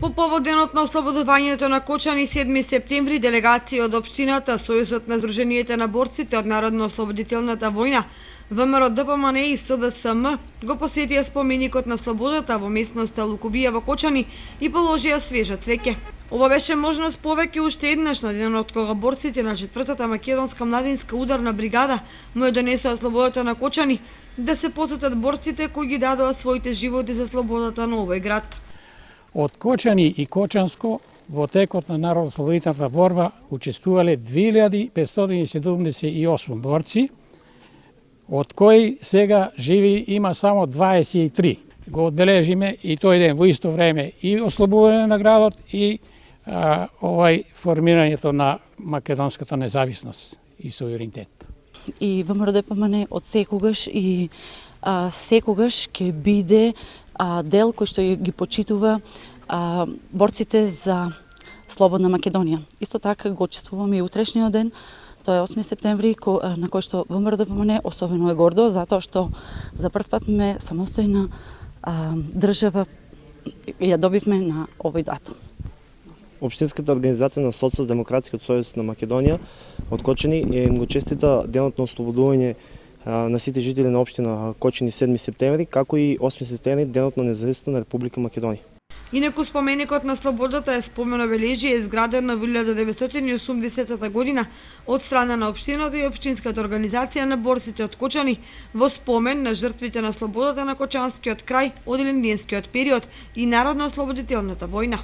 По повод денот на ослободувањето на Кочани 7 септември, делегација од општината, Сојузот на здруженијата на борците од Народно-ослободителната војна, ВМРО ДПМН и СДСМ го посетија споменикот на слободата во местноста Лукубија во Кочани и положија свежа цвеќе. Ова беше можност повеќе уште еднаш на денот кога борците на 4-та македонска младинска ударна бригада му ја донесоа слободата на Кочани, да се посетат борците кои ги дадоа своите животи за слободата на овој град. Од Кочани и Кочанско во текот на народно-ослободителната борба учествувале 2578 борци, од кои сега живи има само 23. Го одбележиме и тој ден во исто време и ослободување на градот и формирањето на македонската независност и суверенитет. И ВМРО ДПМН од секогаш и секогаш ќе биде дел кој што ги почитува борците за слободна Македонија. Исто така го чествуваме и утрешниот ден, тоа е 8 септември, на кој што ВМРО ДПМН особено е гордо, затоа што за прв пат ме самостојна држава ја добивме на овој датум. Општинската организација на Социјалдемократскиот сојуз на Македонија од Кочани им го честита денот на ослободување на сите жители на општина Кочани 7 септември, како и 8 септември, денот на независноста на Република Македонија. Инаку споменикот на слободата е спомен обележие изградено во 1980 година од страна на општината и општинската организација на борците од Кочани во спомен на жртвите на слободата на Кочанскиот крај од илинденскиот период и Народно-ослободителната војна.